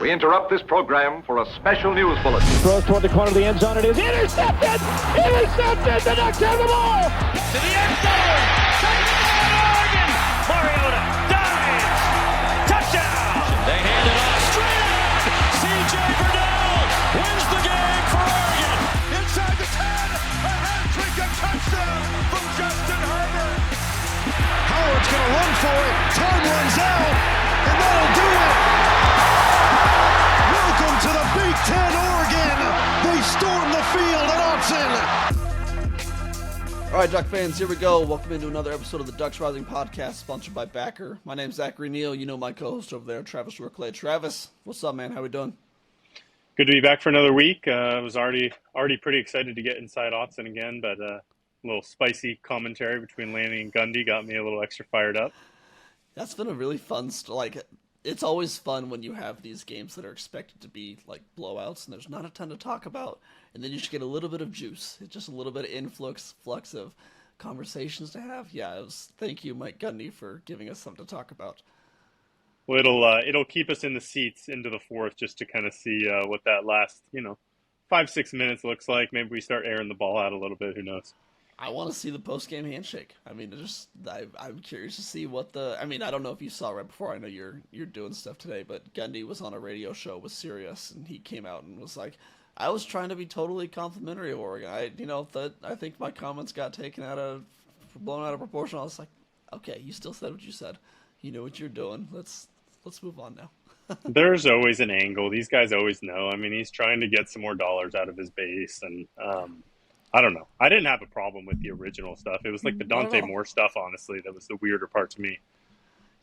We interrupt this program for a special news bulletin. Throws toward the corner of the end zone. It is intercepted! Intercepted! The Ducks have the ball! To the end zone! Oregon! Mariota dives! Touchdown! They hand it off straight out! C.J. Burdell wins the game for Oregon! Inside the 10! A hat-trick, a touchdown from Justin Herbert! Howard's going to run for it. Time runs out, and that'll do it! Welcome to the Big Ten, Oregon! They storm the field at Autzen! All right, Duck fans, here we go. Welcome into another episode of the Ducks Rising podcast, sponsored by Backer. My name's Zachary, Neel. You know my co-host over there, Travis Rooke-Ley. Travis, what's up, man? How we doing? Good to be back for another week. I was already pretty excited to get inside Autzen again, but a little spicy commentary between Lanny and Gundy got me a little extra fired up. That's been a really fun it's always fun when you have these games that are expected to be like blowouts and there's not a ton to talk about, and then you just get a little bit of juice. It's just a little bit of influx of conversations to have. Yeah, thank you, Mike Gundy, for giving us something to talk about. Well, it'll keep us in the seats into the fourth just to kind of see what that last 5-6 minutes looks like. Maybe we start airing the ball out a little bit. Who knows? I want to see the post-game handshake. I mean, I'm curious to see what I don't know if you saw right before. I know you're doing stuff today, but Gundy was on a radio show with Sirius, and he came out and was like, I was trying to be totally complimentary of Oregon. I think my comments got blown out of proportion. I was like, okay, you still said what you said. You know what you're doing. Let's move on now. There's always an angle. These guys always know. I mean, he's trying to get some more dollars out of his base, and I don't know. I didn't have a problem with the original stuff. It was like the Dante Moore stuff, honestly, that was the weirder part to me.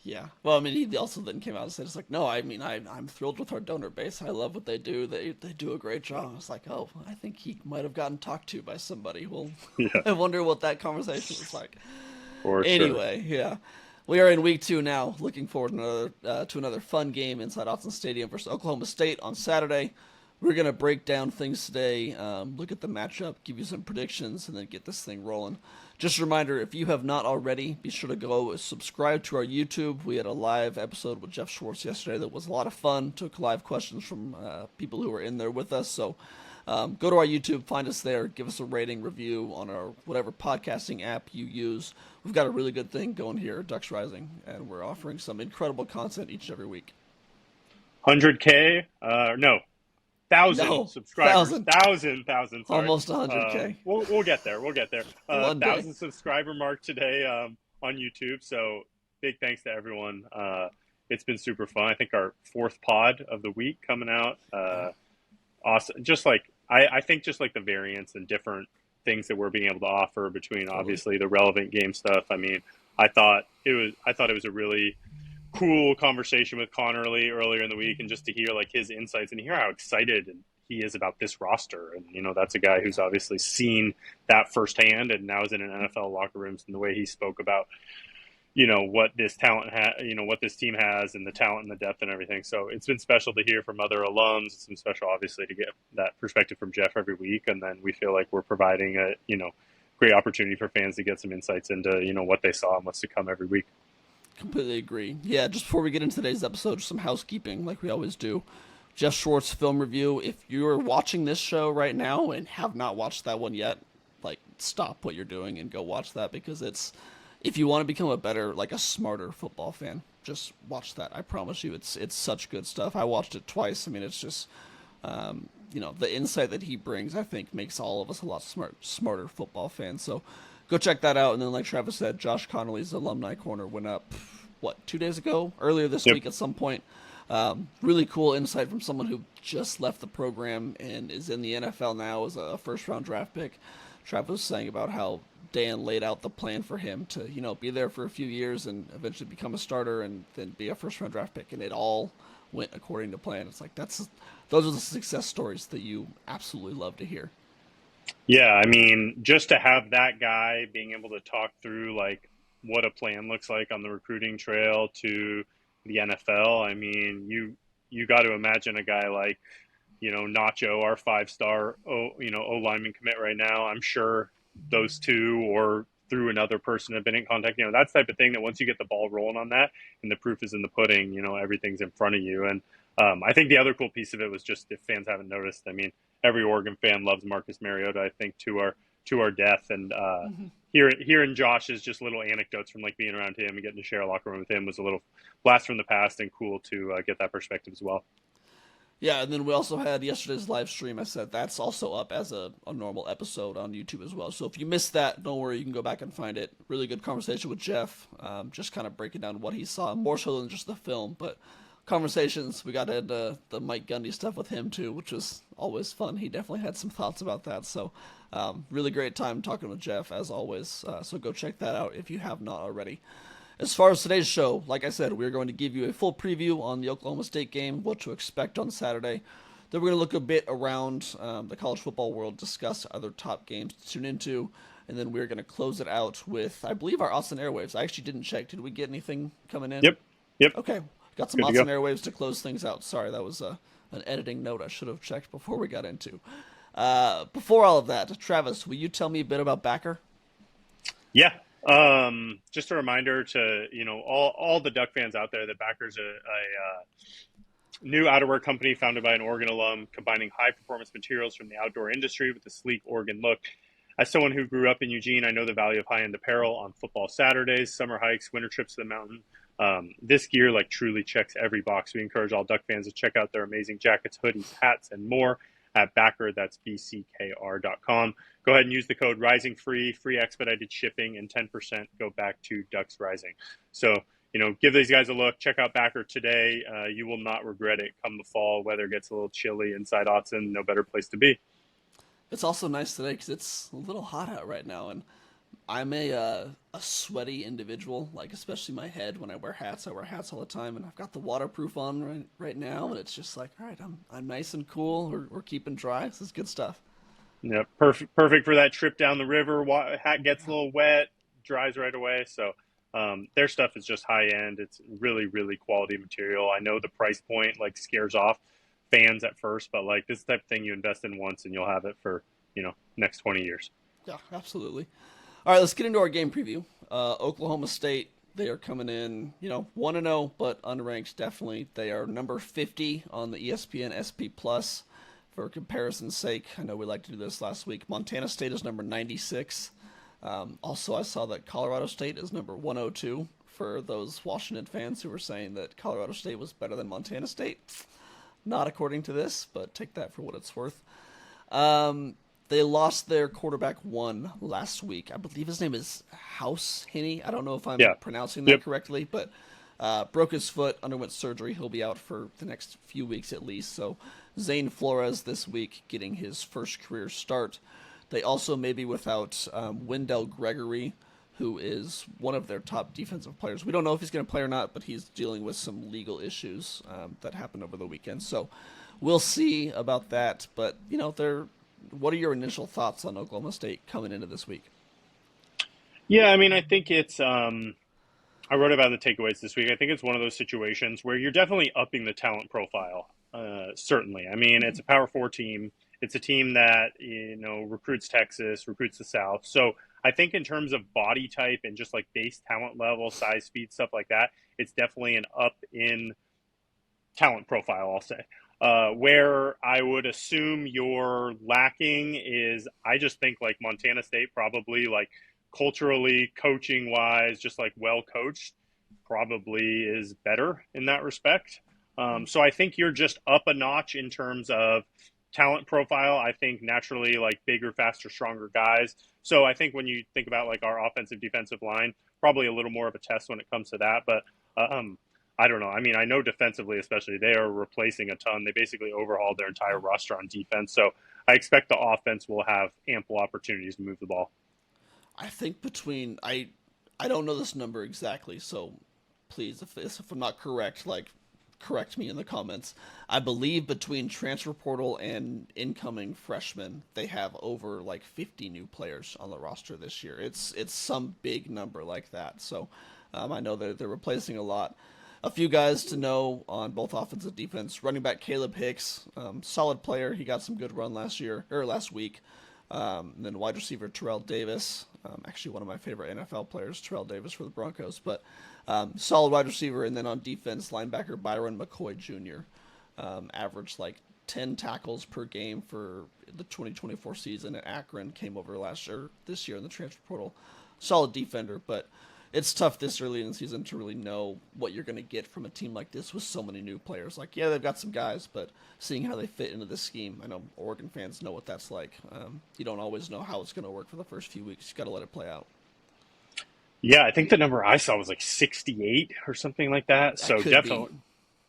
Yeah. Well, I mean, he also then came out and said, it's like, no, I mean, I'm thrilled with our donor base. I love what they do. They do a great job. I was like, oh, I think he might have gotten talked to by somebody. Well, yeah. I wonder what that conversation was like. Anyway, sure. Yeah. We are in week 2 now. Looking forward to another fun game inside Autzen Stadium versus Oklahoma State on Saturday. We're going to break down things today, look at the matchup, give you some predictions, and then get this thing rolling. Just a reminder, if you have not already, be sure to go subscribe to our YouTube. We had a live episode with Jeff Schwartz yesterday that was a lot of fun. Took live questions from people who were in there with us. So go to our YouTube, find us there, give us a rating, review on our whatever podcasting app you use. We've got a really good thing going here at Ducks Rising, and we're offering some incredible content each and every week. 100K? No. 1,000 subscribers. 1,000. Sorry. Almost 100K. We'll get there. 1,000 subscriber mark today on YouTube. So big thanks to everyone. It's been super fun. I think our 4th pod of the week coming out. Awesome. Just like I think just like the variance and different things that we're being able to offer between obviously the relevant game stuff. I mean, I thought it was a really cool conversation with Connerly earlier in the week, and just to hear like his insights and hear how excited he is about this roster. And that's a guy who's obviously seen that firsthand and now is in an NFL locker room, and the way he spoke about what this talent what this team has and the talent and the depth and everything. So it's been special to hear from other alums. It's been special obviously to get that perspective from Jeff every week, and then we feel like we're providing a great opportunity for fans to get some insights into what they saw and what's to come every week. Completely agree. Yeah, just before we get into today's episode, some housekeeping like we always do. Jeff Schwartz film review. If you're watching this show right now and have not watched that one yet, stop what you're doing and go watch that, because if you want to become a smarter football fan, just watch that. I promise you, it's such good stuff. I watched it twice. I mean, it's just, the insight that he brings, I think, makes all of us a lot smarter football fans. So go check that out. And then, like Travis said, Josh Connolly's Alumni Corner went up, 2 days ago? Earlier this week at some point. Really cool insight from someone who just left the program and is in the NFL now as a first-round draft pick. Travis was saying about how Dan laid out the plan for him to, be there for a few years and eventually become a starter and then be a first-round draft pick. And it all went according to plan. It's like those are the success stories that you absolutely love to hear. Yeah, I mean, just to have that guy being able to talk through what a plan looks like on the recruiting trail to the NFL. I mean, you got to imagine a guy like, Nacho, our 5-star O lineman commit right now. I'm sure those two or through another person have been in contact. That's the type of thing that once you get the ball rolling on that and the proof is in the pudding, everything's in front of you. And I think the other cool piece of it was just, if fans haven't noticed, I mean, every Oregon fan loves Marcus Mariota, I think, to our death. And hearing Josh's just little anecdotes from like being around him and getting to share a locker room with him was a little blast from the past and cool to get that perspective as well. Yeah, and then we also had yesterday's live stream. I said that's also up as a normal episode on YouTube as well. So if you missed that, don't worry, you can go back and find it. Really good conversation with Jeff, just kind of breaking down what he saw, more so than just the film, but conversations. We got into the Mike Gundy stuff with him too, which was always fun. He definitely had some thoughts about that. So really great time talking with Jeff, as always. So go check that out if you have not already. As far as today's show, like I said, we're going to give you a full preview on the Oklahoma State game, what to expect on Saturday. Then we're going to look a bit around the college football world, discuss other top games to tune into, and then we're going to close it out with, I believe, our Autzen Airwaves. I actually didn't check. Did we get anything coming in? Yep. Okay. Got some Autzen Airwaves to close things out. Sorry, that was an editing note I should have checked before we got into. Before all of that, Travis, will you tell me a bit about Backer? Yeah. Just a reminder to, all the Duck fans out there that Backer's a new outerwear company founded by an Oregon alum, combining high-performance materials from the outdoor industry with a sleek Oregon look. As someone who grew up in Eugene, I know the value of high-end apparel on football Saturdays, summer hikes, winter trips to the mountain. This gear truly checks every box. We encourage all Duck fans to check out their amazing jackets, hoodies, hats, and more at Backer. That's BCKR.com. Go ahead and use the code RISINGFREE, free expedited shipping, and 10% go back to Ducks Rising. So, give these guys a look. Check out Backer today. You will not regret it come the fall. Weather gets a little chilly inside Autzen. No better place to be. It's also nice today because it's a little hot out right now, and I'm a sweaty individual, like especially my head when I wear hats. I wear hats all the time, and I've got the waterproof on right now, and it's just like, all right, I'm nice and cool. We're keeping dry. This is good stuff. Yeah, perfect for that trip down the river. Hat gets a little wet, dries right away. So their stuff is just high end. It's really, really quality material. I know the price point scares off fans at first, but this is the type of thing you invest in once and you'll have it for next 20 years. Yeah, absolutely. All right, let's get into our game preview. Oklahoma State, they are coming in, 1-0, but unranked, definitely. They are number 50 on the ESPN SP+. For comparison's sake, I know we liked to do this last week. Montana State is number 96. Also, I saw that Colorado State is number 102 for those Washington fans who were saying that Colorado State was better than Montana State. Not according to this, but take that for what it's worth. They lost their quarterback one last week. I believe his name is House Hinney. I don't know if I'm pronouncing that correctly, but broke his foot, underwent surgery. He'll be out for the next few weeks at least. So Zane Flores this week getting his first career start. They also may be without Wendell Gregory, who is one of their top defensive players. We don't know if he's going to play or not, but he's dealing with some legal issues that happened over the weekend. So we'll see about that. But, what are your initial thoughts on Oklahoma State coming into this week? Yeah, I mean, I think it's I wrote about the takeaways this week. I think it's one of those situations where you're definitely upping the talent profile, certainly. I mean, it's a Power 4 team. It's a team that, recruits Texas, recruits the South. So I think in terms of body type and just base talent level, size, speed, stuff like that, it's definitely an up in talent profile, I'll say. Where I would assume you're lacking is, I just think Montana State probably culturally, coaching wise, just well coached, probably is better in that respect. So I think you're just up a notch in terms of talent profile. I think naturally bigger, faster, stronger guys. So I think when you think about our offensive defensive line, probably a little more of a test when it comes to that. But I don't know. I mean, I know defensively, especially, they are replacing a ton. They basically overhauled their entire roster on defense. So I expect the offense will have ample opportunities to move the ball. I think I don't know this number exactly, so please, if I'm not correct, correct me in the comments. I believe between transfer portal and incoming freshmen, they have over 50 new players on the roster this year. It's some big number like that. So I know that they're replacing a lot. A few guys to know on both offense and defense. Running back Caleb Hicks, solid player. He got some good run last week. Then wide receiver Terrell Davis, Actually, one of my favorite NFL players, Terrell Davis for the Broncos. But solid wide receiver. And then on defense, linebacker Byron McCoy Jr. Averaged like 10 tackles per game for the 2024 season at Akron. Came over this year in the transfer portal. Solid defender, but it's tough this early in the season to really know what you're going to get from a team like this with so many new players. Like, yeah, they've got some guys, but seeing how they fit into this scheme, I know Oregon fans know what that's like. You don't always know how it's going to work for the first few weeks. You got to let it play out. I think the number I saw was like 68 or something like that. So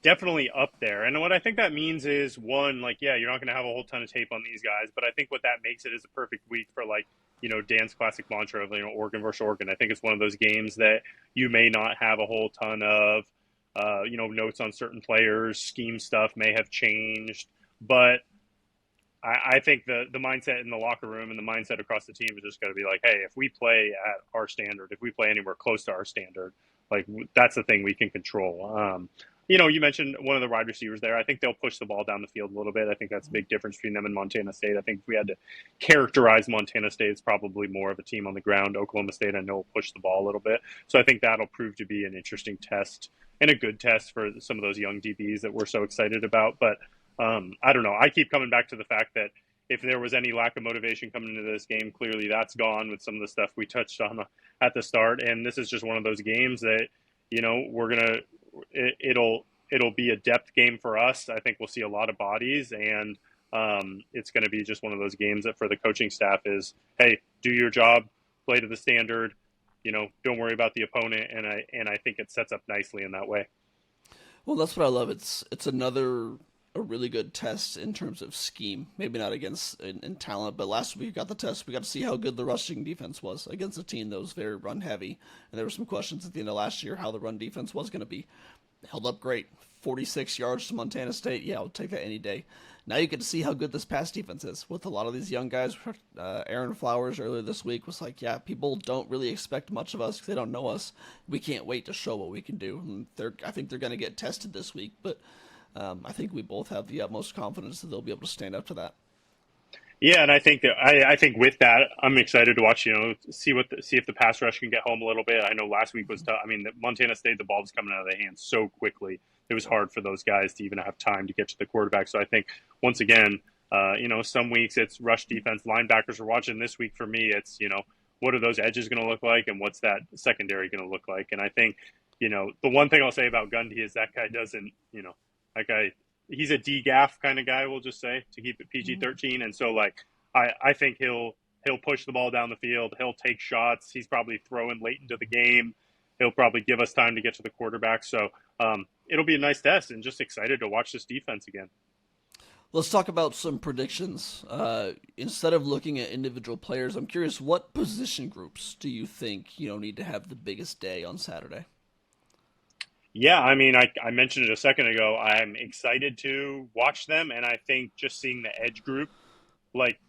definitely up there. And what I think that means is, one, like, yeah, you're not going to have a whole ton of tape on these guys, but I think what that makes it is a perfect week for, like, Dan's classic mantra of, Oregon versus Oregon. I think it's one of those games that you may not have a whole ton of, notes on certain players. Scheme stuff may have changed, but I think the mindset in the locker room and the mindset across the team is just going to be like, hey, if we play at our standard, if we play anywhere close to our standard, like, that's the thing we can control. You mentioned one of the wide receivers there. I think they'll push the ball down the field a little bit. I think that's a big difference between them and Montana State. I think if we had to characterize Montana State, it's probably more of a team on the ground. Oklahoma State, I know, will push the ball a little bit. So I think that'll prove to be an interesting test and a good test for some of those young DBs that we're so excited about. But I don't know. I keep coming back to the fact that if there was any lack of motivation coming into this game, clearly that's gone with some of the stuff we touched on at the start. And this is just one of those games that, it'll be a depth game for us. I think we'll see a lot of bodies, and it's going to be just one of those games that for the coaching staff is, hey, do your job, play to the standard, don't worry about the opponent. And I think it sets up nicely in that way. Well, that's what I love. It's a really good test in terms of scheme. Maybe not against in talent, but last week we got the test. We got to see how good the rushing defense was against a team that was very run heavy. And there were some questions at the end of last year how the run defense was going to be. Held up great. 46 yards to Montana State. Yeah, I'll take that any day. Now you get to see how good this pass defense is with a lot of these young guys. Aaron Flowers earlier this week was like, yeah, people don't really expect much of us because they don't know us. We can't wait to show what we can do. And I think they're going to get tested this week, but I think we both have the utmost confidence that they'll be able to stand up to that. Yeah, and I think that I think with that, I'm excited to watch. See if the pass rush can get home a little bit. I know last week was tough. I mean, Montana State, the ball was coming out of their hands so quickly. It was hard for those guys to even have time to get to the quarterback. So I think once again, some weeks it's rush defense. Linebackers are watching. This week for me, it's what are those edges going to look like, and what's that secondary going to look like? And I think the one thing I'll say about Gundy is that guy doesn't that guy. He's a DGAF kind of guy, we'll just say, to keep it PG-13. And so, I think he'll push the ball down the field. He'll take shots. He's probably throwing late into the game. He'll probably give us time to get to the quarterback. So it'll be a nice test, and just excited to watch this defense again. Let's talk about some predictions. Instead of looking at individual players, I'm curious, what position groups do you think need to have the biggest day on Saturday? Yeah, I mean, I mentioned it a second ago. I'm excited to watch them, and I think just seeing the edge group,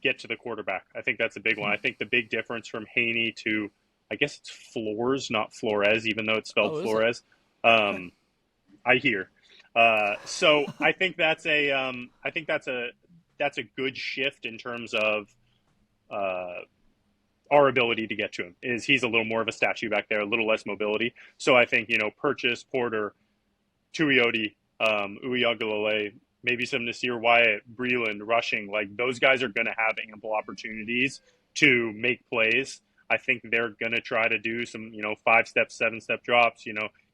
get to the quarterback. I think that's a big one. I think the big difference from Haney to, I guess it's Flores, not Flores, even though it's spelled Flores. Okay. I hear. So I think that's a good shift in terms of our ability to get to him. He's a little more of a statue back there, a little less mobility. So I think, Purchase, Porter, Tuioti, Uiagalelei, maybe some Nasir Wyatt, Breland, rushing, those guys are going to have ample opportunities to make plays. I think they're going to try to do some, 5-step, 7-step drops,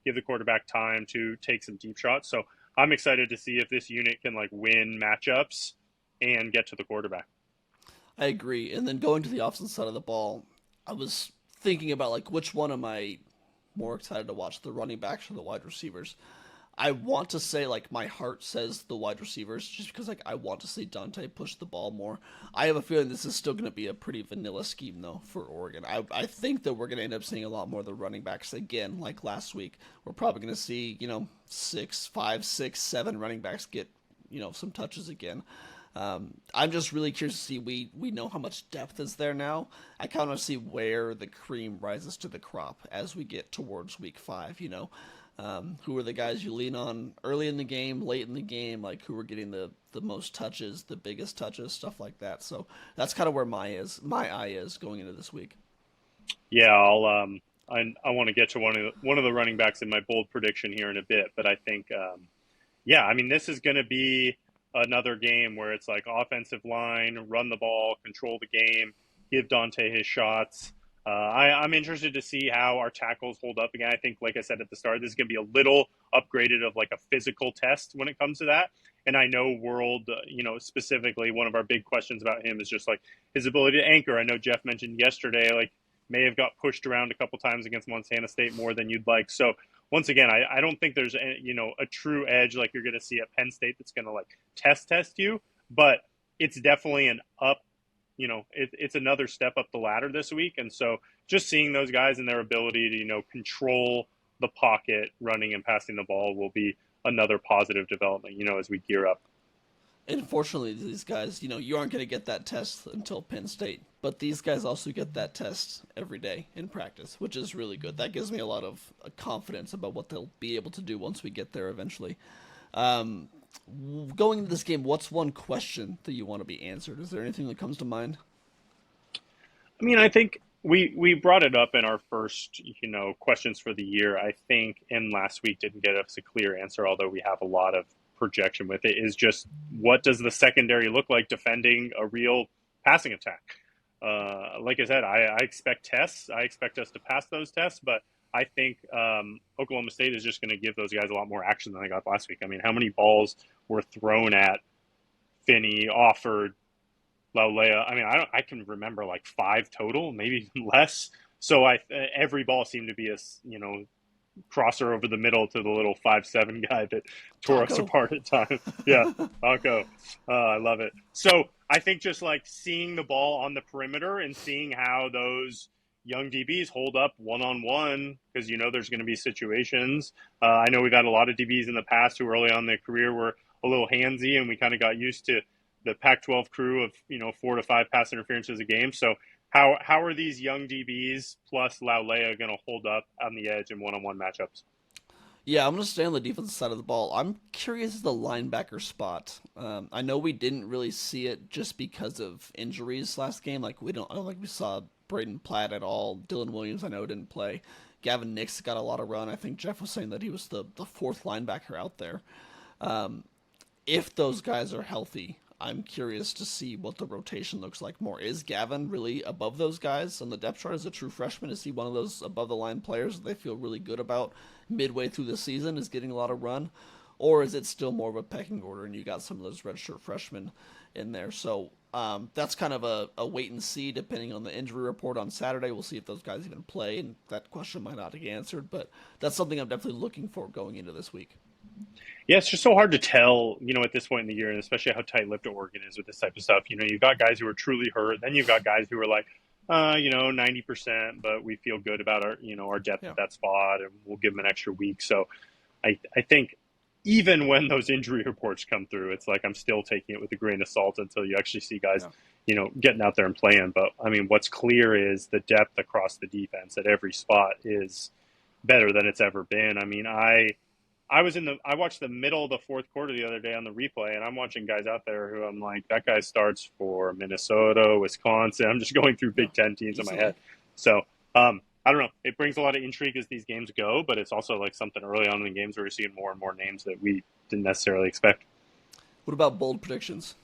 give the quarterback time to take some deep shots. So I'm excited to see if this unit can win matchups and get to the quarterback. I agree. And then going to the opposite side of the ball, I was thinking about which one am I more excited to watch, the running backs or the wide receivers? I want to say my heart says the wide receivers just because I want to see Dante push the ball more. I have a feeling this is still going to be a pretty vanilla scheme though for Oregon. I think that we're going to end up seeing a lot more of the running backs again like last week. We're probably going to see 5, 6, 7 running backs get some touches again. I'm just really curious to see. We know how much depth is there now. I kind of want to see where the cream rises to the crop as we get towards week 5. Who are the guys you lean on early in the game, late in the game, who are getting the most touches, the biggest touches, stuff like that. So that's kind of where my eye is going into this week. Yeah, I want to get to one of the running backs in my bold prediction here in a bit, but I think yeah, I mean, this is going to be another game where it's like offensive line, run the ball, control the game, give Dante his shots. I'm interested to see how our tackles hold up again. I think, like I said at the start, this is going to be a little upgraded of like a physical test when it comes to that. And I know World, specifically, one of our big questions about him is just like his ability to anchor. I know Jeff mentioned yesterday, like may have got pushed around a couple times against Montana State more than you'd like. So once again, I don't think there's a true edge like you're going to see at Penn State that's going to like test you, but it's definitely an up. It's another step up the ladder this week, and so just seeing those guys and their ability to control the pocket, running and passing the ball will be another positive development. As we gear up. Unfortunately, these guys, you aren't going to get that test until Penn State. But these guys also get that test every day in practice, which is really good. That gives me a lot of confidence about what they'll be able to do once we get there eventually. Going into this game, what's one question that you want to be answered? Is there anything that comes to mind? I mean, I think we brought it up in our first, questions for the year. I think in last week didn't get us a clear answer, although we have a lot of projection with it, is just what does the secondary look like defending a real passing attack? Like I said, I expect tests. I expect us to pass those tests, but I think Oklahoma State is just going to give those guys a lot more action than they got last week. I mean, how many balls were thrown at Finney, Offord, Laulea? I mean, I can remember like 5 total, maybe even less. So every ball seemed to be a crosser over the middle to the little 5'7" guy that tore us apart at times. Yeah, Taco. I love it. So I think just like seeing the ball on the perimeter and seeing how those young DBs hold up one-on-one, because there's going to be situations. I know we've had a lot of DBs in the past who early on in their career were a little handsy, and we kind of got used to the Pac-12 crew of 4 to 5 pass interferences a game. So how are these young DBs plus Laulea going to hold up on the edge in one-on-one matchups? Yeah, I'm going to stay on the defensive side of the ball. I'm curious the linebacker spot. I know we didn't really see it just because of injuries last game. Like I don't think we saw Braden Platt at all. Dylan Williams, I know, didn't play. Gavin Nix got a lot of run. I think Jeff was saying that he was the 4th linebacker out there. If those guys are healthy, I'm curious to see what the rotation looks like more. Is Gavin really above those guys on the depth chart as a true freshman? Is he one of those above-the-line players that they feel really good about midway through the season, is getting a lot of run? Or is it still more of a pecking order and you got some of those redshirt freshmen in there? So that's kind of a wait and see depending on the injury report on Saturday. We'll see if those guys even play, and that question might not get answered. But that's something I'm definitely looking for going into this week. Yeah, it's just so hard to tell, at this point in the year, and especially how tight-lipped Oregon is with this type of stuff. You've got guys who are truly hurt. Then you've got guys who are like, 90%, but we feel good about our depth at that spot, and we'll give them an extra week. So I think even when those injury reports come through, it's like I'm still taking it with a grain of salt until you actually see guys, getting out there and playing. But, I mean, what's clear is the depth across the defense at every spot is better than it's ever been. I mean, I watched the middle of the 4th quarter the other day on the replay, and I'm watching guys out there who I'm like, that guy starts for Minnesota, Wisconsin. I'm just going through Big Ten teams in my head. So, I don't know. It brings a lot of intrigue as these games go, but it's also like something early on in the games where we're seeing more and more names that we didn't necessarily expect. What about bold predictions?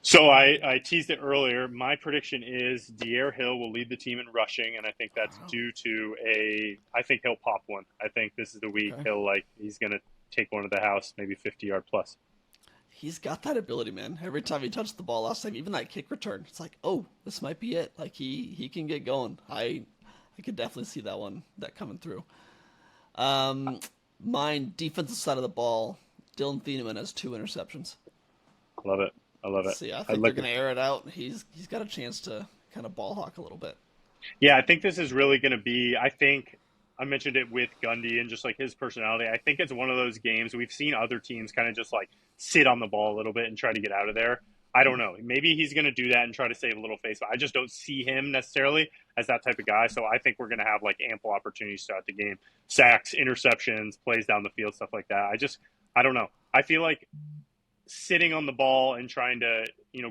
So I teased it earlier. My prediction is De'Aaron Hill will lead the team in rushing, and I think that's due to I think he'll pop one. I think this is the week he's going to take one to the house, maybe 50-yard plus. He's got that ability, man. Every time he touched the ball last time, even that kick return, it's like, oh, this might be it. Like he can get going. I could definitely see that coming through. Mine, defensive side of the ball, Dylan Thieneman has 2 interceptions. Love it. I love it. So yeah, I think they're going to air it out. He's got a chance to kind of ball hawk a little bit. Yeah, I think this is really going to be, I think I mentioned it with Gundy and just like his personality. I think it's one of those games we've seen other teams kind of just like sit on the ball a little bit and try to get out of there. I don't know. Maybe he's going to do that and try to save a little face, but I just don't see him necessarily as that type of guy. So I think we're going to have like ample opportunities throughout the game. Sacks, interceptions, plays down the field, stuff like that. I don't know. I feel like sitting on the ball and trying to,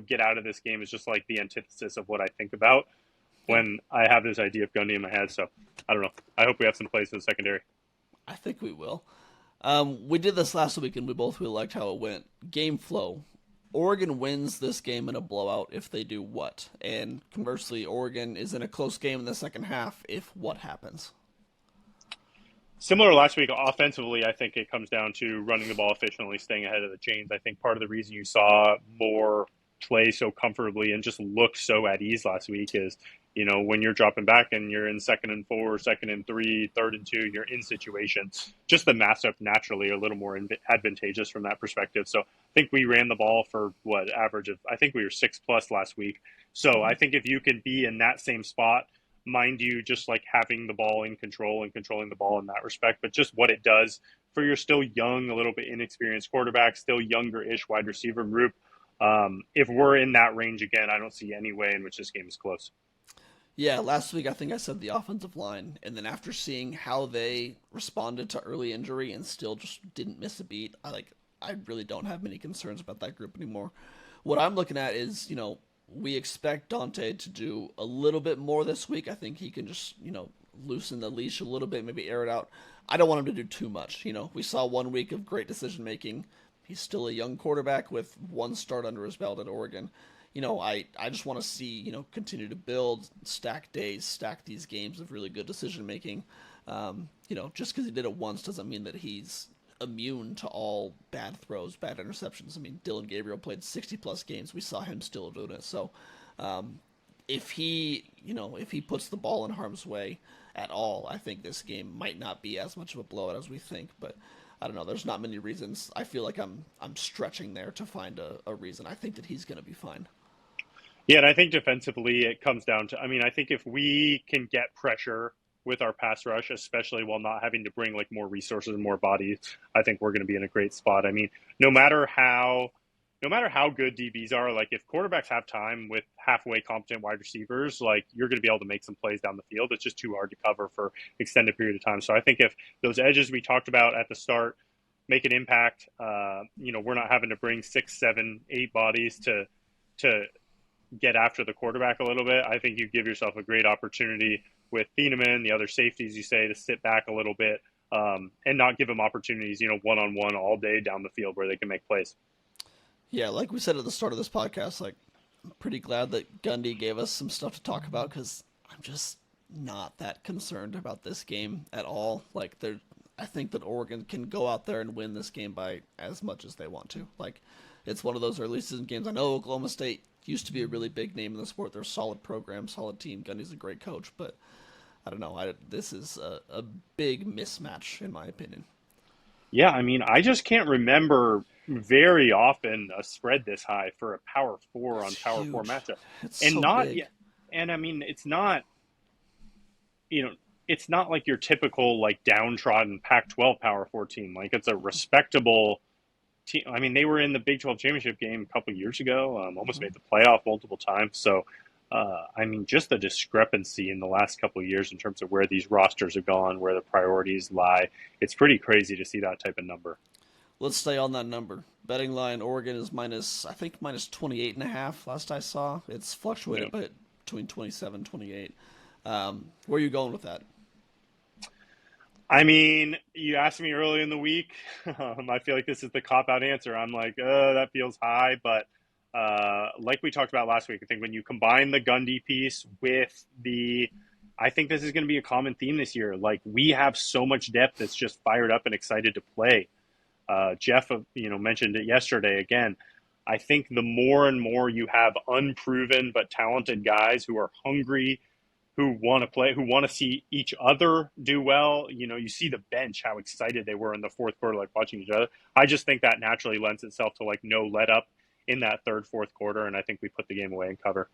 get out of this game is just like the antithesis of what I think about. when I have this idea of Gundy in my head. So I don't know. I hope we have some plays in the secondary. I think we will. We did this last week, and we both really liked how it went. Game flow. Oregon wins this game in a blowout if they do what? And conversely, Oregon is in a close game in the second half if what happens? Similar to last week, offensively, I think it comes down to running the ball efficiently, staying ahead of the chains. I think part of the reason you saw more play so comfortably and just look so at ease last week is, when you're dropping back and you're in 2nd and 4, 2nd and 3, 3rd and 2, you're in situations. Just the matchup naturally a little more advantageous from that perspective. So I think we ran the ball for average of, I think we were 6+ last week. So I think if you can be in that same spot, mind you, just like having the ball in control and controlling the ball in that respect, but just what it does for your still young, a little bit inexperienced quarterback, still younger-ish wide receiver group. If we're in that range again, I don't see any way in which this game is close. Yeah, last week I think I said the offensive line, and then after seeing how they responded to early injury and still just didn't miss a beat, I really don't have many concerns about that group anymore. What I'm looking at is, we expect Dante to do a little bit more this week. I think he can just, loosen the leash a little bit, maybe air it out. I don't want him to do too much. We saw 1 week of great decision making. He's still a young quarterback with 1 start under his belt at Oregon. I just want to see, continue to build, stack days, stack these games of really good decision making. Just because he did it once doesn't mean that he's immune to all bad throws, bad interceptions. I mean, Dylan Gabriel played 60+ games. We saw him still doing it. So if he puts the ball in harm's way at all, I think this game might not be as much of a blowout as we think. But I don't know. There's not many reasons. I feel like I'm stretching there to find a reason. I think that he's going to be fine. Yeah, and I think defensively it comes down to, I think if we can get pressure with our pass rush, especially while not having to bring more resources and more bodies, I think we're going to be in a great spot. No matter how good DBs are, if quarterbacks have time with halfway competent wide receivers, you're going to be able to make some plays down the field. It's just too hard to cover for extended period of time. So I think if those edges we talked about at the start make an impact, we're not having to bring 6, 7, 8 bodies to get after the quarterback a little bit. I think you give yourself a great opportunity with Thieneman, the other safeties, you say, to sit back a little bit and not give them opportunities, one-on-one all day down the field where they can make plays. Yeah, like we said at the start of this podcast, I'm pretty glad that Gundy gave us some stuff to talk about because I'm just not that concerned about this game at all. I think that Oregon can go out there and win this game by as much as they want to. It's one of those early season games. I know Oklahoma State used to be a really big name in the sport. They're a solid program, solid team. Gundy's a great coach, but I don't know. This is a big mismatch, in my opinion. Yeah, I just can't remember very often a spread this high for a Power 4 on Power huge. 4 matchup. It's and so not, big. Yeah, and it's not, it's not like your typical downtrodden Pac-12 Power 4 team. It's a respectable team. They were in the Big 12 championship game a couple of years ago, almost made the playoff multiple times. So, just the discrepancy in the last couple of years in terms of where these rosters have gone, where the priorities lie, it's pretty crazy to see that type of number. Let's stay on that number. Betting line, Oregon is minus 28.5 last I saw. It's fluctuated but between 27 and 28. Where are you going with that? You asked me early in the week. I feel like this is the cop-out answer. I'm that feels high. But like we talked about last week, I think when you combine the Gundy piece with I think this is going to be a common theme this year. We have so much depth that's just fired up and excited to play. Jeff, mentioned it yesterday again. I think the more and more you have unproven but talented guys who are hungry, who want to play, who want to see each other do well. You see the bench, how excited they were in the fourth quarter, watching each other. I just think that naturally lends itself to no let up in that third, fourth quarter. And I think we put the game away and cover.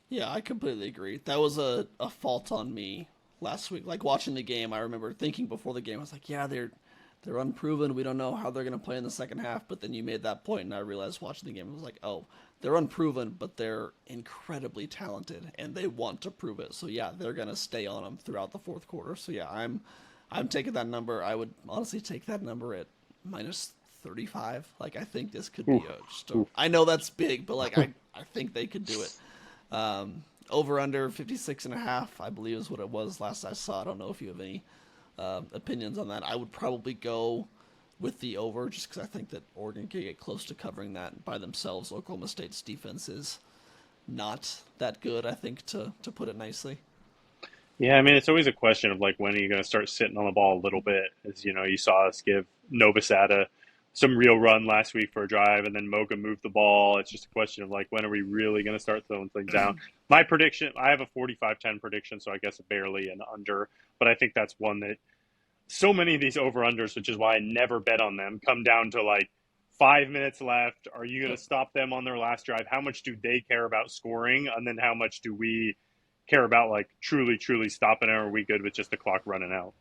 Yeah, I completely agree. That was a fault on me last week. Watching the game, I remember thinking before the game, I was yeah, they're unproven. We don't know how they're going to play in the second half. But then you made that point, and I realized watching the game, I was oh, they're unproven, but they're incredibly talented, and they want to prove it. So, yeah, they're going to stay on them throughout the fourth quarter. So, yeah, I'm taking that number. I would honestly take that number at minus 35. I think this could be I know that's big, but, I think they could do it. Over under 56.5, I believe is what it was last I saw. I don't know if you have any opinions on that. I would probably go with the over just because I think that Oregon can get close to covering that by themselves. Oklahoma State's defense is not that good, I think, to put it nicely. Yeah, I mean, it's always a question of like, when are you going to start sitting on the ball a little bit? As you saw us give Novosada some real run last week for a drive, and then Moga moved the ball. It's just a question of like, when are we really going to start throwing things down? My prediction, I have a 45-10 prediction, so I guess barely an under, but I think that's one that so many of these over-unders, which is why I never bet on them, come down to like 5 minutes left. Are you going to stop them on their last drive? How much do they care about scoring? And then how much do we care about like truly stopping it? Or are we good with just the clock running out?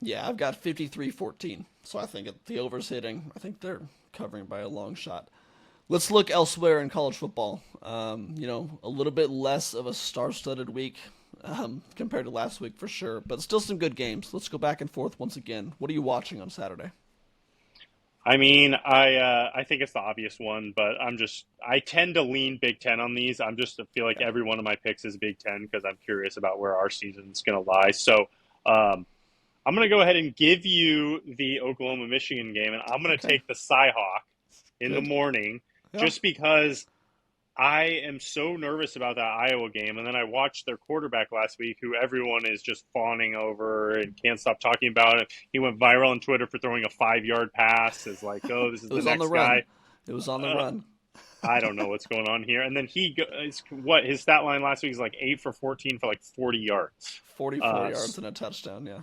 Yeah, I've got 53-14, so I think the over's hitting. I think they're covering by a long shot. Let's look elsewhere in college football. A little bit less of a star-studded week compared to last week for sure, but still some good games. Let's go back and forth once again. What are you watching on Saturday? I mean, I think it's the obvious one, but I tend to lean Big Ten on these. I feel like every one of my picks is Big Ten because I'm curious about where our season's going to lie. So, I'm going to go ahead and give you the Oklahoma-Michigan game, and I'm going to take the Cy-Hawk in the morning just because I am so nervous about that Iowa game. And then I watched their quarterback last week, who everyone is just fawning over and can't stop talking about it. He went viral on Twitter for throwing a 5-yard pass. It's like, oh, this is the next guy. It was on the run. I don't know what's going on here. And then his stat line last week is like 8 for 14 for like 40 yards. 44 yards and a touchdown, yeah.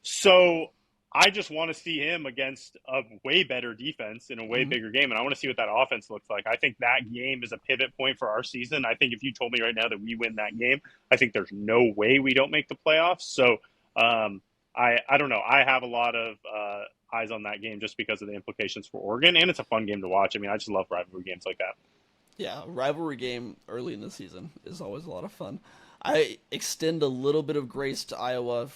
So I just want to see him against a way better defense in a way bigger game, and I want to see what that offense looks like. I think that game is a pivot point for our season. I think if you told me right now that we win that game, I think there's no way we don't make the playoffs. So I don't know. I have a lot of eyes on that game just because of the implications for Oregon, and it's a fun game to watch. I mean, I just love rivalry games like that. Yeah, a rivalry game early in the season is always a lot of fun. I extend a little bit of grace to Iowa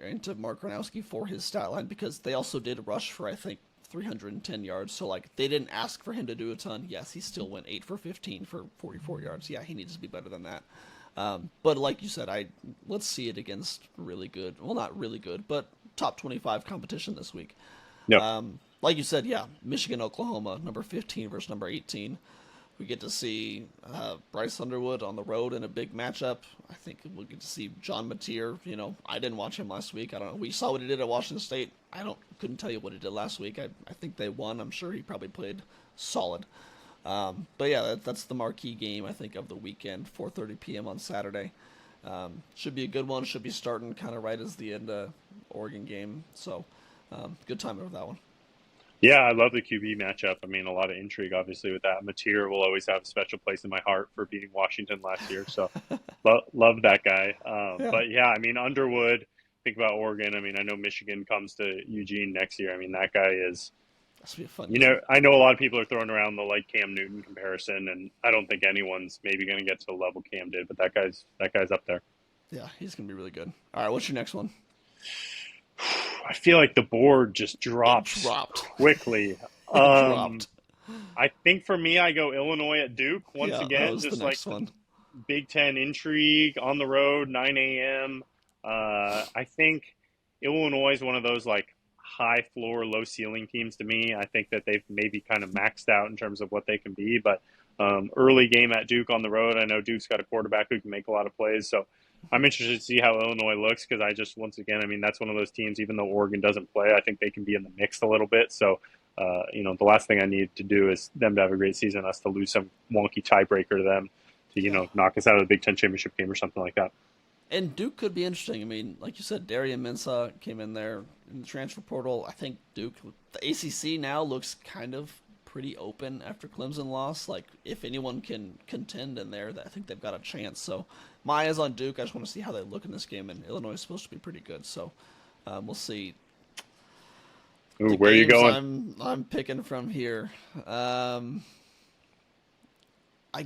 and to Mark Gronowski for his stat line because they also did rush for, I think, 310 yards. So, they didn't ask for him to do a ton. Yes, he still went 8 for 15 for 44 yards. Yeah, he needs to be better than that. But like you said, let's see it against really good, well, not really good, but top 25 competition this week. Yep. Like you said, yeah, Michigan, Oklahoma, number 15 versus number 18. We get to see Bryce Underwood on the road in a big matchup. I think we'll get to see John Mateer. I didn't watch him last week. I don't know. We saw what he did at Washington State. Couldn't tell you what he did last week. I think they won. I'm sure he probably played solid. But yeah, that's the marquee game, I think, of the weekend, 4:30 p.m. on Saturday. Should be a good one. Should be starting kind of right as the end of Oregon game. So good time over that one. Yeah, I love the QB matchup. I mean, a lot of intrigue, obviously, with that. Mateer will always have a special place in my heart for beating Washington last year. So love that guy. But, yeah, I mean, Underwood, think about Oregon. I mean, I know Michigan comes to Eugene next year. I mean, that guy is That's be a fun. I know a lot of people are throwing around the Cam Newton comparison, and I don't think anyone's maybe going to get to the level Cam did, but that guy's up there. Yeah, he's going to be really good. All right, what's your next one? I feel like the board just dropped quickly. Dropped. I think for me, I go Illinois at Duke once again. Just the Big Ten intrigue on the road, 9 a.m. I think Illinois is one of those high floor, low ceiling teams to me. I think that they've maybe kind of maxed out in terms of what they can be. But early game at Duke on the road, I know Duke's got a quarterback who can make a lot of plays. So I'm interested to see how Illinois looks because that's one of those teams, even though Oregon doesn't play, I think they can be in the mix a little bit. So, the last thing I need to do is them to have a great season, us to lose some wonky tiebreaker to them to, knock us out of the Big Ten championship game or something like that. And Duke could be interesting. I mean, like you said, Darian Mensah came in there in the transfer portal. I think Duke, the ACC now looks kind of pretty open after Clemson lost. If anyone can contend in there, I think they've got a chance. So my eyes on Duke. I just want to see how they look in this game. And Illinois is supposed to be pretty good. So we'll see. Ooh, where are you going? I'm picking from here. I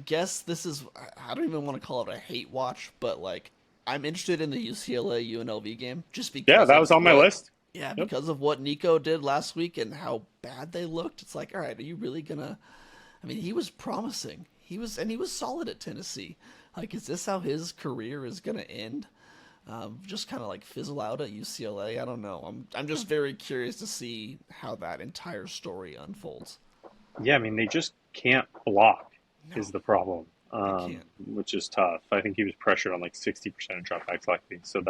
guess this is, I don't even want to call it a hate watch, but I'm interested in the UCLA UNLV game just because. Yeah, that was on my list. Yeah, yep. Because of what Nico did last week and how bad they looked. It's all right, are you really gonna? I mean, he was promising. He was solid at Tennessee. Like, is this how his career is going to end? Just kind of like fizzle out at UCLA? I don't know. I'm just very curious to see how that entire story unfolds. Yeah, I mean, they just can't block is the problem, Can't. which is tough. I think he was pressured on like 60% of dropbacks likely, so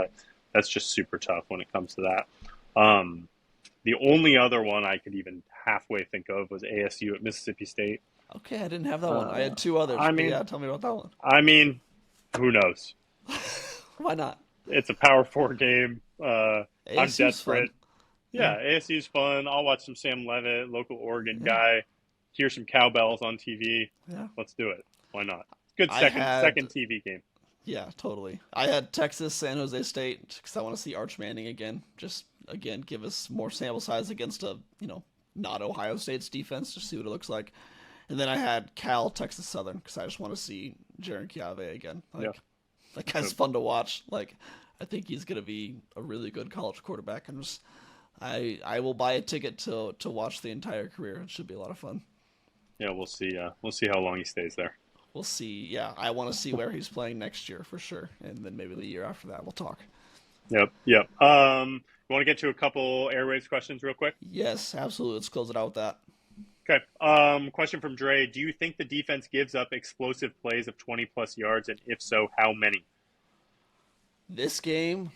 that's just super tough when it comes to that. The only other one I could even halfway think of was ASU at Mississippi State. Okay, I didn't have that one. I had two others. I mean, yeah, tell me about that one. I mean, who knows? Why not? It's a Power 4 game. I'm desperate. Fun. Yeah, ASU's fun. I'll watch some Sam Levitt, local Oregon guy, hear some cowbells on TV. Yeah. Let's do it. Why not? Good second TV game. Yeah, totally. I had Texas, San Jose State, because I want to see Arch Manning again. Just, again, give us more sample size against a, not Ohio State's defense, just see what it looks like. And then I had Cal, Texas Southern, because I just want to see Jaron Chiave again. That guy's fun to watch. I think he's going to be a really good college quarterback. I will buy a ticket to watch the entire career. It should be a lot of fun. Yeah, we'll see. We'll see how long he stays there. We'll see. Yeah, I want to see where he's playing next year for sure, and then maybe the year after that we'll talk. Yep. You want to get to a couple Airwaves questions real quick? Yes, absolutely. Let's close it out with that. Okay. Question from Dre. Do you think the defense gives up explosive plays of 20-plus yards, and if so, how many? This game,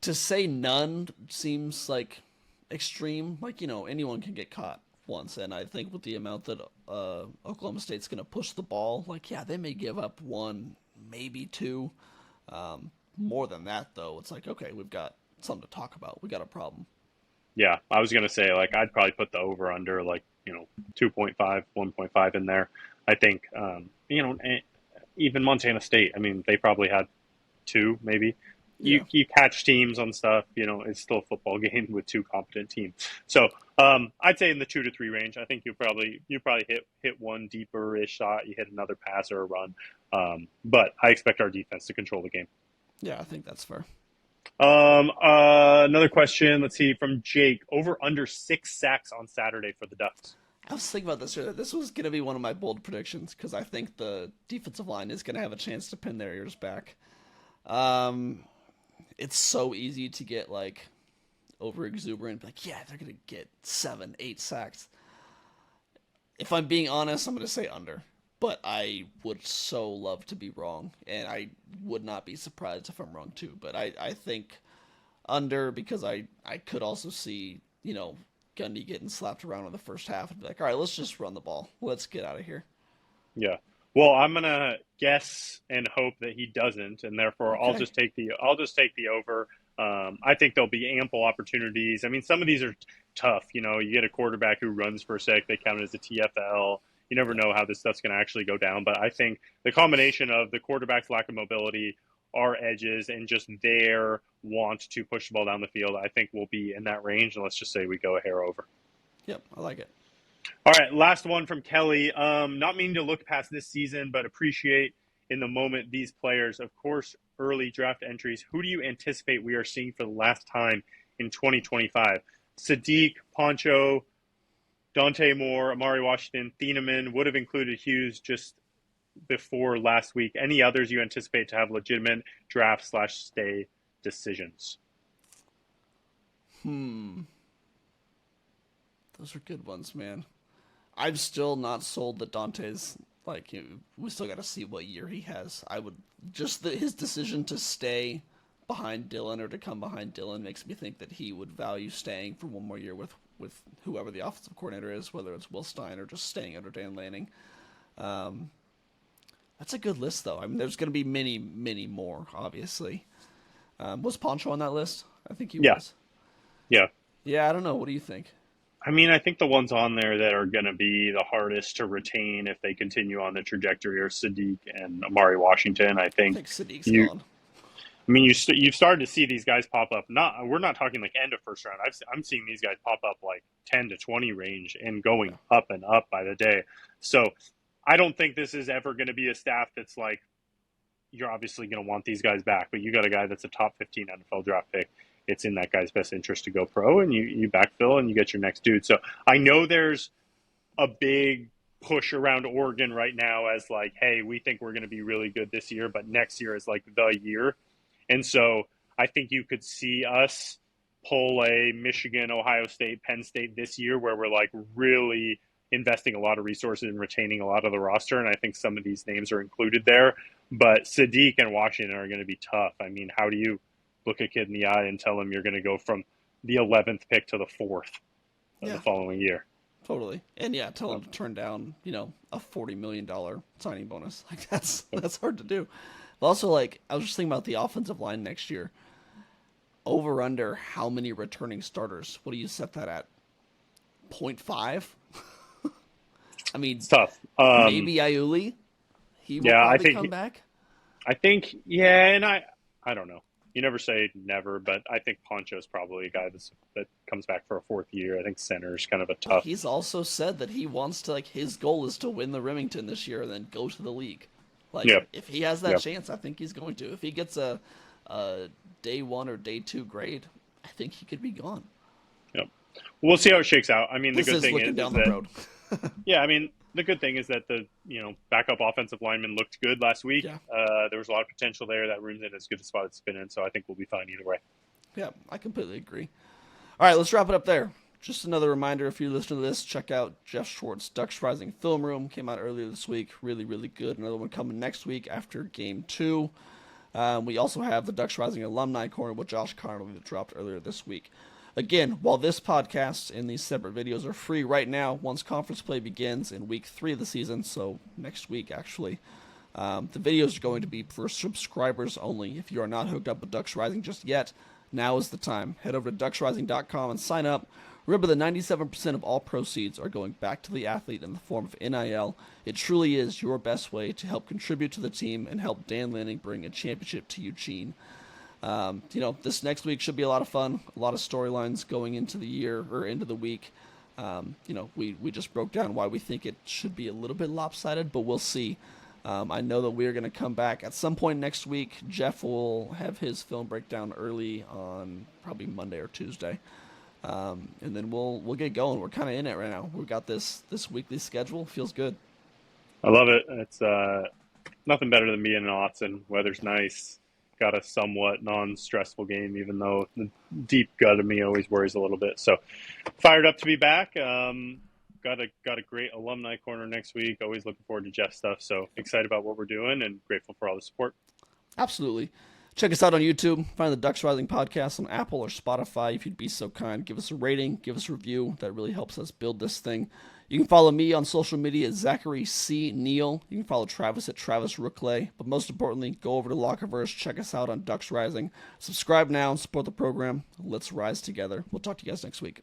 to say none seems like extreme. Anyone can get caught once, and I think with the amount that Oklahoma State's going to push the ball, they may give up one, maybe two. More than that, though, it's okay, we've got something to talk about. We got a problem. Yeah, I was going to say, I'd probably put the over-under, 2.5, 1.5 in there. I think, even Montana State, they probably had two, maybe. You catch teams on stuff, it's still a football game with two competent teams. So I'd say in the 2 to 3 range. I think you probably hit one deeper-ish shot. You hit another pass or a run. But I expect our defense to control the game. Yeah, I think that's fair. Another question, let's see, from Jake. Over under 6 sacks on Saturday for the Ducks. I was thinking about this earlier. This was going to be one of my bold predictions because I think the defensive line is going to have a chance to pin their ears back. It's so easy to get over exuberant, they're going to get 7, 8 sacks. If I'm being honest, I'm going to say under. But I would so love to be wrong, and I would not be surprised if I'm wrong too. But I think under because I could also see, Gundy getting slapped around in the first half and be all right, let's just run the ball. Let's get out of here. Yeah. Well, I'm going to guess and hope that he doesn't, and therefore I'll just take the over. I think there'll be ample opportunities. Some of these are tough. You get a quarterback who runs for a sec, they count as a TFL. You never know how this stuff's going to actually go down. But I think the combination of the quarterback's lack of mobility, our edges, and just their want to push the ball down the field, I think we'll be in that range. And let's just say we go a hair over. Yep, I like it. All right, last one from Kelly. Not meaning to look past this season, but appreciate in the moment these players. Of course, early draft entries. Who do you anticipate we are seeing for the last time in 2025? Sadiq, Poncho, Dante Moore, Amari Washington, Thieneman, would have included Hughes just before last week. Any others you anticipate to have legitimate draft/stay decisions? Those are good ones, man. I'm still not sold that Dante's we still got to see what year he has. I would his decision to stay behind Dylan or to come behind Dylan makes me think that he would value staying for one more year with whoever the offensive coordinator is, whether it's Will Stein or just staying under Dan Lanning. That's a good list, though. there's going to be many, many more, obviously. Was Poncho on that list? I think he was. Yeah. Yeah, I don't know. What do you think? I think the ones on there that are going to be the hardest to retain if they continue on the trajectory are Sadiq and Amari Washington. I think Sadiq's gone. You've started to see these guys pop up. We're not talking end of first round. I'm seeing these guys pop up 10 to 20 range and going up and up by the day. So I don't think this is ever going to be a staff that's you're obviously going to want these guys back, but you got a guy that's a top 15 NFL draft pick. It's in that guy's best interest to go pro, and you backfill and you get your next dude. So I know there's a big push around Oregon right now as like, hey, we think we're going to be really good this year, but next year is like the year. And so I think you could see us pull a Michigan, Ohio State, Penn State this year where we're like really investing a lot of resources and retaining a lot of the roster. And I think some of these names are included there. But Sadiq and Washington are going to be tough. I mean, how do you look a kid in the eye and tell him you're going to go from the 11th pick to the 4th the following year? Totally. And yeah, tell him to turn down, a $40 million signing bonus. Like that's hard to do. But also, like, I was just thinking about the offensive line next year. Over under how many returning starters? What do you set that at? 0.5? I mean, it's tough. Maybe Iuli. He will probably come back. I think, and I don't know. You never say never, but I think Poncho's probably a guy that comes back for a 4th year. I think center is kind of a tough. He's also said that he wants to, like, his goal is to win the Remington this year and then go to the league. Like, if he has that chance, I think he's going to. If he gets a day 1 or day 2 grade, I think he could be gone. Yep. We'll see how it shakes out. I mean, the good thing is down that, the road. yeah, I mean, the good thing is that the backup offensive lineman looked good last week. Yeah. There was a lot of potential there. That room's in as good a spot it's been in, so I think we'll be fine either way. Yeah, I completely agree. All right, let's wrap it up there. Just another reminder, if you're listening to this, check out Jeff Schwartz' Ducks Rising Film Room. Came out earlier this week. Really, really good. Another one coming next week after Game 2. We also have the Ducks Rising Alumni Corner with Josh Connolly that dropped earlier this week. Again, while this podcast and these separate videos are free right now, once conference play begins in week 3 of the season, so next week actually, the videos are going to be for subscribers only. If you are not hooked up with Ducks Rising just yet, now is the time. Head over to ducksrising.com and sign up. Remember that 97% of all proceeds are going back to the athlete in the form of NIL. It truly is your best way to help contribute to the team and help Dan Lanning bring a championship to Eugene. This next week should be a lot of fun, a lot of storylines going into the year or into the week. We just broke down why we think it should be a little bit lopsided, but we'll see. I know that we're going to come back at some point next week. Jeff will have his film breakdown early on probably Monday or Tuesday. And then we'll get going. We're kind of in it right now. We've got this weekly schedule. Feels good. I love it. It's nothing better than being in Autzen. Weather's nice. Got a somewhat non-stressful game, even though the deep gut of me always worries a little bit. So fired up to be back. Got a great alumni corner next week. Always looking forward to Jeff's stuff. So excited about what we're doing and grateful for all the support. Absolutely. Check us out on YouTube. Find the Ducks Rising podcast on Apple or Spotify if you'd be so kind. Give us a rating. Give us a review. That really helps us build this thing. You can follow me on social media at Zachary C. Neel. You can follow Travis at Travis Rooke-Ley. But most importantly, go over to Lockerverse. Check us out on Ducks Rising. Subscribe now and support the program. Let's rise together. We'll talk to you guys next week.